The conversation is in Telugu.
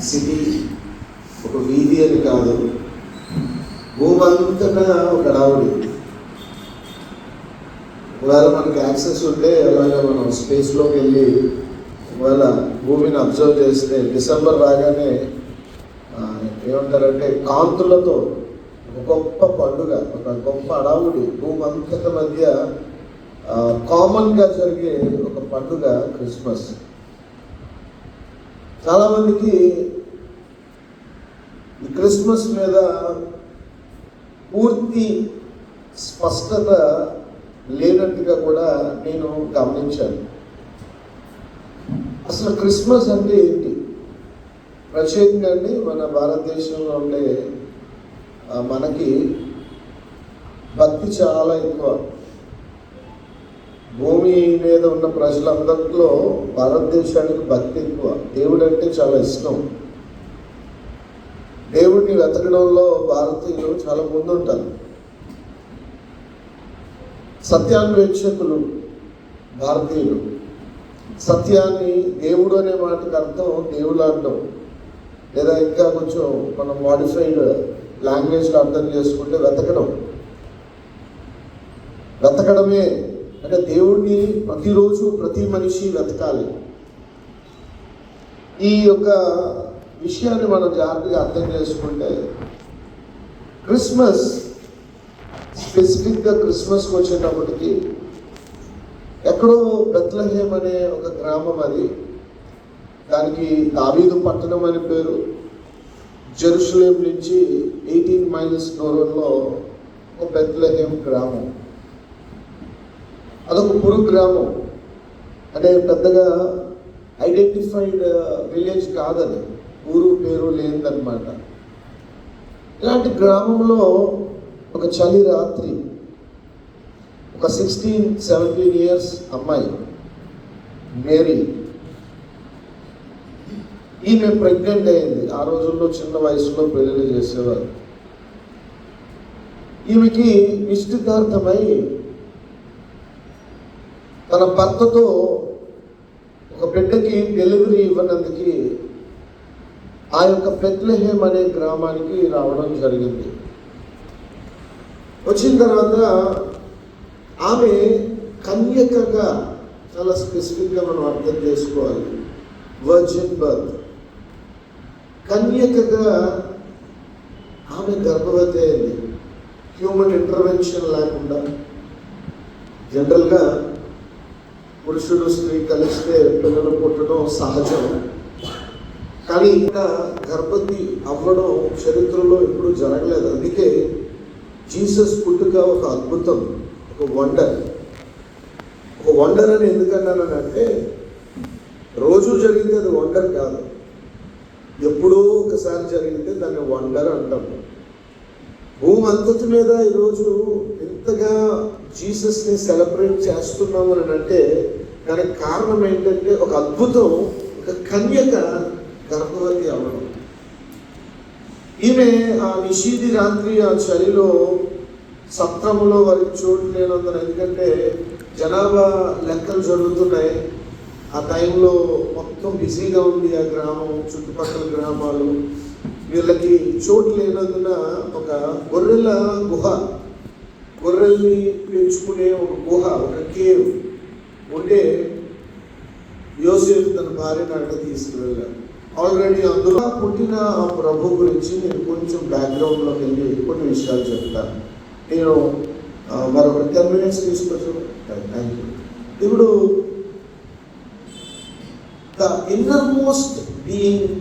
సిటీ, ఒక వీధి అని కాదు, భూమంతటా ఒక హడావుడి. ఒకవేళ మనకి యాక్సెస్ ఉంటే అలాగే మనం స్పేస్లోకి వెళ్ళి ఒకవేళ భూమిని అబ్జర్వ్ చేస్తే డిసెంబర్ రాగానే ఏమంటారంటే కాంతులతో ఒక గొప్ప పండుగ, ఒక గొప్ప హడావుడి భూమంతట మధ్య కామన్గా జరిగే ఒక పండుగ క్రిస్మస్. చాలామందికి ఈ క్రిస్మస్ మీద పూర్తి స్పష్టత లేనట్టుగా కూడా నేను గమనించాను. అసలు క్రిస్మస్ అంటే ఏంటి? ప్రత్యేకంగా అండి మన భారతదేశంలో ఉండే మనకి భక్తి చాలా ఎక్కువ. భూమి మీద ఉన్న ప్రజలందరిలో భారతదేశానికి భక్తి ఎక్కువ. దేవుడు అంటే చాలా ఇష్టం. దేవుడిని వెతకడంలో భారతీయులు చాలా ముందుంటారు. సత్యాన్వేషకులు భారతీయులు. సత్యాన్ని దేవుడు అనే మాటకు అర్థం దేవులాడడం, లేదా ఇంకా కొంచెం మనం మాడిఫైడ్ లాంగ్వేజ్లో అర్థం చేసుకుంటే వెతకడమే. అంటే దేవుడిని ప్రతిరోజు ప్రతి మనిషి వెతకాలి. ఈ యొక్క విషయాన్ని మనం జాగ్రత్తగా అర్థం చేసుకుంటే క్రిస్మస్, స్పెసిఫిక్గా క్రిస్మస్కి వచ్చేటప్పటికి ఎక్కడో బెత్లెహేమ్ అనే ఒక గ్రామం, అది దానికి దావీదు పట్టణం అని పేరు. జెరూసలేం నుంచి 18 మైల్స్ దూరంలో ఒక బెత్లెహేమ్ గ్రామం. అదొక పురు గ్రామం, అంటే పెద్దగా ఐడెంటిఫైడ్ విలేజ్ కాదని, ఊరు పేరు లేదన్నమాట. ఇలాంటి గ్రామంలో ఒక చలి రాత్రి ఒక 16-17 ఇయర్స్ అమ్మాయి మేరీ, ఈమె ప్రెగ్నెంట్ అయింది. ఆ రోజుల్లో చిన్న వయసులో పెళ్లిళ్ళు చేసేవారు. ఈమెకి నిశ్చితార్థమై తన భర్తతో ఒక బిడ్డకి డెలివరీ ఇవ్వనందుకు ఆ యొక్క బెత్లెహేమ్ అనే గ్రామానికి రావడం జరిగింది. వచ్చిన తర్వాత ఆమె కన్యకగా, చాలా స్పెసిఫిక్గా మనం అర్థం చేసుకోవాలి, వర్జిన్ బర్త్, కన్యకగా ఆమె గర్భవతి అయింది. హ్యూమన్ ఇంటర్వెన్షన్ లేకుండా. జనరల్గా పురుషుడు స్త్రీ కలిస్తే పిల్లలు పుట్టడం సహజం, కానీ ఇంకా గర్భవతి అవ్వడం చరిత్రలో ఎప్పుడూ జరగలేదు. అందుకే జీసస్ పుట్టుక ఒక అద్భుతం, ఒక వండర్. ఒక వండర్ అని ఎందుకన్నానంటే రోజు జరిగితే అది వండర్ కాదు, ఎప్పుడో ఒకసారి జరిగితే దాన్ని వండర్ అంటాము. భూమి అంతటి మీద ఈరోజు ఎంతగా జీసస్ని సెలబ్రేట్ చేస్తున్నాము అని అంటే దానికి కారణం ఏంటంటే ఒక అద్భుతం, ఒక కన్యక గర్భవతి అవ్వడం. ఈమె ఆ నిషీది రాత్రి ఆ చలిలో సత్రములో వారికి చోటు లేనందున, ఎందుకంటే జనాభా లెక్కలు జరుగుతున్నాయి ఆ టైంలో, మొత్తం బిజీగా ఉంది ఆ గ్రామం, చుట్టుపక్కల గ్రామాలు. వీళ్ళకి చోటు లేనందున ఒక గొర్రెల గుహ, గొర్రెల్ని పెంచుకునే ఒక గుహ, ఒక కేవ్ ఉంటే యోసేపు తన భార్యను అక్కడ తీసుకువెళ్ళాడు. ఆల్రెడీ అందులో పుట్టిన ఆ ప్రభు గురించి నేను కొంచెం బ్యాక్గ్రౌండ్లోకి వెళ్ళి కొన్ని విషయాలు చెప్తాను. నేను మరొక 10 minutes తీసుకొచ్చాను. Thank you. ఇప్పుడు ద ఇన్నర్ మోస్ట్ బీయింగ్